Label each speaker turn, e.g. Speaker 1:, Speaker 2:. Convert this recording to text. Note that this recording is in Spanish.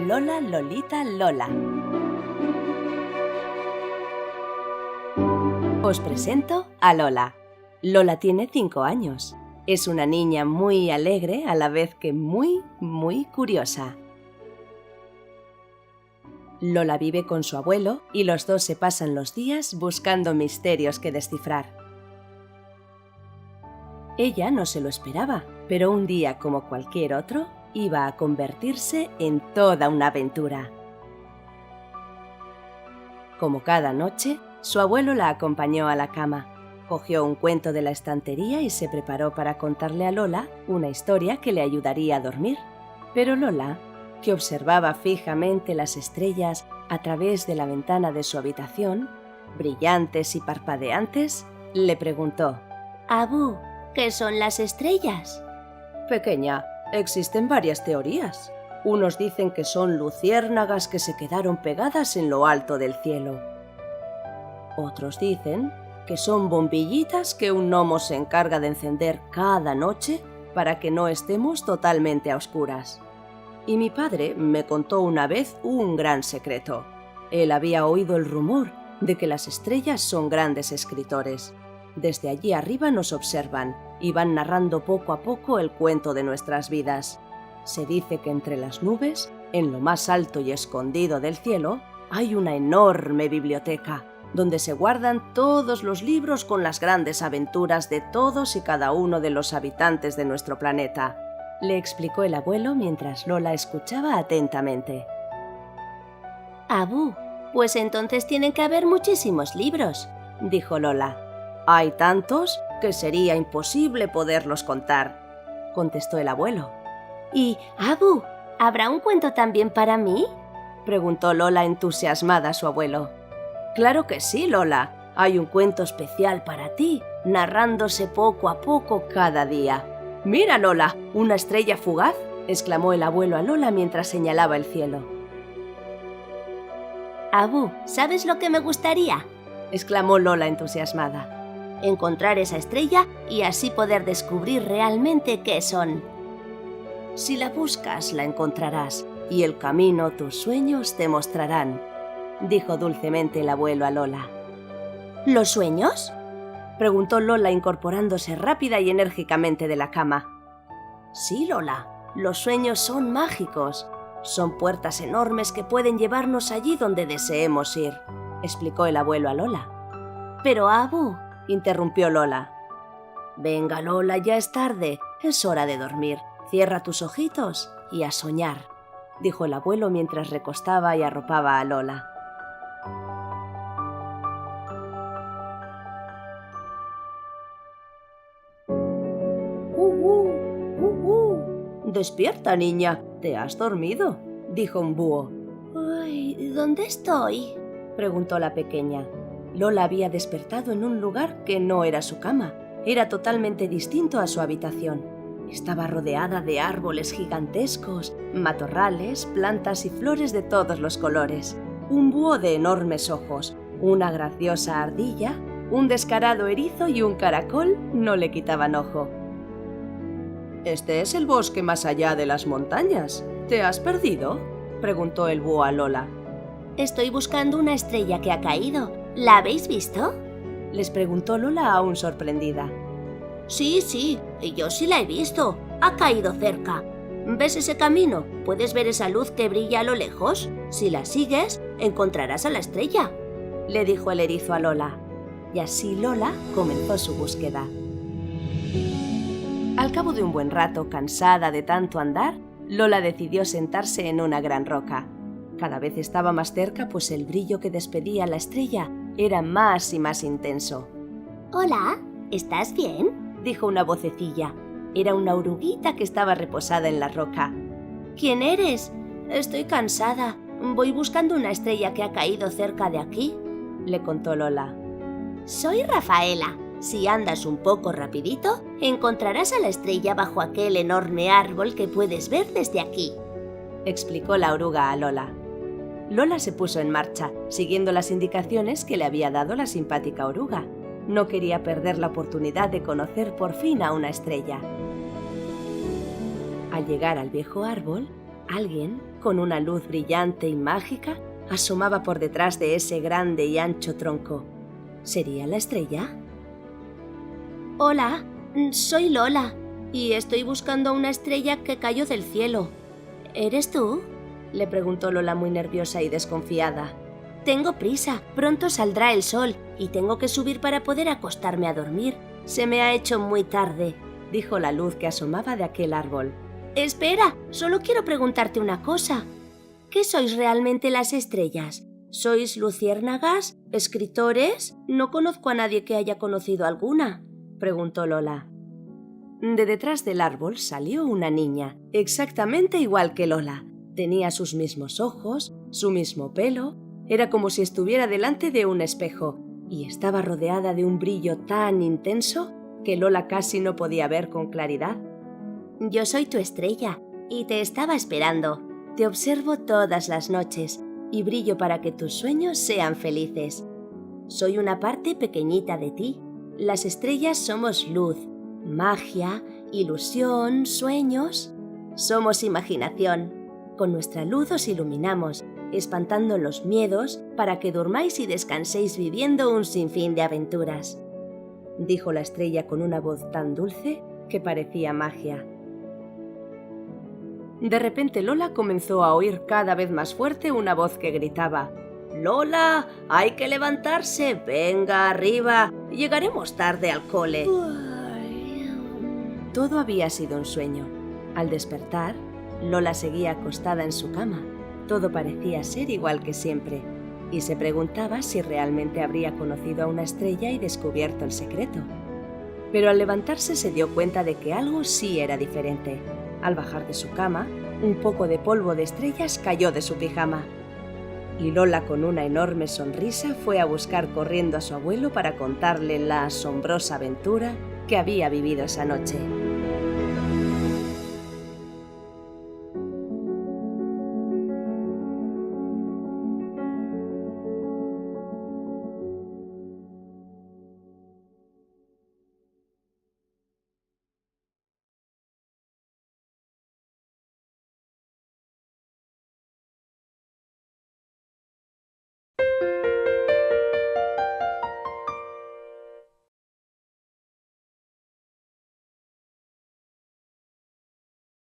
Speaker 1: Lola, Lolita, Lola. Os presento a Lola. Lola tiene 5 años. Es una niña muy alegre, a la vez que muy curiosa. Lola vive con su abuelo y los dos se pasan los días buscando misterios que descifrar. Ella no se lo esperaba, pero un día como cualquier otro, iba a convertirse en toda una aventura. Como cada noche, su abuelo la acompañó a la cama, cogió un cuento de la estantería y se preparó para contarle a Lola una historia que le ayudaría a dormir. Pero Lola, que observaba fijamente las estrellas a través de la ventana de su habitación, brillantes y parpadeantes, le preguntó:
Speaker 2: «Abú, ¿qué son las estrellas?»
Speaker 1: «Pequeña, existen varias teorías. Unos dicen que son luciérnagas que se quedaron pegadas en lo alto del cielo. Otros dicen que son bombillitas que un gnomo se encarga de encender cada noche para que no estemos totalmente a oscuras. Y mi padre me contó una vez un gran secreto. Él había oído el rumor de que las estrellas son grandes escritores. Desde allí arriba nos observan y van narrando poco a poco el cuento de nuestras vidas. Se dice que entre las nubes, en lo más alto y escondido del cielo, hay una enorme biblioteca, donde se guardan todos los libros con las grandes aventuras de todos y cada uno de los habitantes de nuestro planeta», le explicó el abuelo mientras Lola escuchaba atentamente.
Speaker 2: «Abú, pues entonces tienen que haber muchísimos libros»,
Speaker 1: dijo Lola. «Hay tantos que sería imposible poderlos contar», contestó el abuelo.
Speaker 2: «Y, Abú, ¿habrá un cuento también para mí?»,
Speaker 1: preguntó Lola entusiasmada a su abuelo. «Claro que sí, Lola. Hay un cuento especial para ti, narrándose poco a poco cada día. ¡Mira, Lola! ¿Una estrella fugaz?», exclamó el abuelo a Lola mientras señalaba el cielo.
Speaker 2: «Abú, ¿sabes lo que me gustaría?»,
Speaker 1: exclamó Lola entusiasmada.
Speaker 2: «Encontrar esa estrella y así poder descubrir realmente qué son».
Speaker 1: «Si la buscas, la encontrarás, y el camino tus sueños te mostrarán», dijo dulcemente el abuelo a Lola.
Speaker 2: «¿Los sueños?»,
Speaker 1: preguntó Lola incorporándose rápida y enérgicamente de la cama. «Sí, Lola, los sueños son mágicos. Son puertas enormes que pueden llevarnos allí donde deseemos ir», explicó el abuelo a Lola.
Speaker 2: «Pero, Abú»,
Speaker 1: interrumpió Lola. «Venga, Lola, ya es tarde. Es hora de dormir. Cierra tus ojitos y a soñar», dijo el abuelo mientras recostaba y arropaba a Lola. «Despierta, niña. ¿Te has dormido?», dijo un búho.
Speaker 2: «Ay, ¿dónde estoy?»,
Speaker 1: preguntó la pequeña. Lola había despertado en un lugar que no era su cama. Era totalmente distinto a su habitación. Estaba rodeada de árboles gigantescos, matorrales, plantas y flores de todos los colores. Un búho de enormes ojos, una graciosa ardilla, un descarado erizo y un caracol no le quitaban ojo. «¿Este es el bosque más allá de las montañas? ¿Te has perdido?», preguntó el búho a Lola.
Speaker 2: «Estoy buscando una estrella que ha caído. ¿La habéis visto?»,
Speaker 1: les preguntó Lola aún sorprendida.
Speaker 2: Sí, yo sí la he visto. Ha caído cerca. ¿Ves ese camino? ¿Puedes ver esa luz que brilla a lo lejos? Si la sigues, encontrarás a la estrella»,
Speaker 1: le dijo el erizo a Lola. Y así Lola comenzó su búsqueda. Al cabo de un buen rato, cansada de tanto andar, Lola decidió sentarse en una gran roca. Cada vez estaba más cerca, pues el brillo que despedía la estrella era más y más intenso.
Speaker 2: «Hola, ¿estás bien?»,
Speaker 1: dijo una vocecilla. Era una oruguita que estaba reposada en la roca.
Speaker 2: «¿Quién eres?». «Estoy cansada. Voy buscando una estrella que ha caído cerca de aquí»,
Speaker 1: le contó Lola.
Speaker 2: «Soy Rafaela. Si andas un poco rapidito, encontrarás a la estrella bajo aquel enorme árbol que puedes ver desde aquí»,
Speaker 1: explicó la oruga a Lola. Lola se puso en marcha, siguiendo las indicaciones que le había dado la simpática oruga. No quería perder la oportunidad de conocer por fin a una estrella. Al llegar al viejo árbol, alguien, con una luz brillante y mágica, asomaba por detrás de ese grande y ancho tronco. ¿Sería la estrella?
Speaker 2: Hola, soy Lola y estoy buscando una estrella que cayó del cielo. ¿Eres tú?
Speaker 1: Le preguntó Lola muy nerviosa y desconfiada.
Speaker 2: Tengo prisa, pronto saldrá el sol y tengo que subir para poder acostarme a dormir. Se me ha hecho muy tarde,
Speaker 1: dijo la luz que asomaba de aquel árbol.
Speaker 2: Espera, solo quiero preguntarte una cosa. ¿Qué sois realmente las estrellas? ¿Sois luciérnagas? ¿Escritores? No conozco a nadie que haya conocido alguna, preguntó Lola. De detrás del árbol salió una niña, exactamente igual que Lola. Tenía sus mismos ojos, su mismo pelo. Era como si estuviera delante de un espejo y estaba rodeada de un brillo tan intenso que Lola casi no podía ver con claridad. Yo soy tu estrella y te estaba esperando. Te observo todas las noches y brillo para que tus sueños sean felices. Soy una parte pequeñita de ti. Las estrellas somos luz, magia, ilusión, sueños. Somos imaginación. Con nuestra luz os iluminamos, espantando los miedos para que durmáis y descanséis viviendo un sinfín de aventuras, dijo la estrella con una voz tan dulce que parecía magia. De repente Lola comenzó a oír cada vez más fuerte una voz que gritaba: «Lola, hay que levantarse, venga arriba, llegaremos tarde al cole». Todo había sido un sueño. Al despertar, Lola seguía acostada en su cama. Todo parecía ser igual que siempre, y se preguntaba si realmente habría conocido a una estrella y descubierto el secreto. Pero al levantarse se dio cuenta de que algo sí era diferente. Al bajar de su cama, un poco de polvo de estrellas cayó de su pijama. Y Lola, con una enorme sonrisa, fue a buscar corriendo a su abuelo para contarle la asombrosa aventura que había vivido esa noche.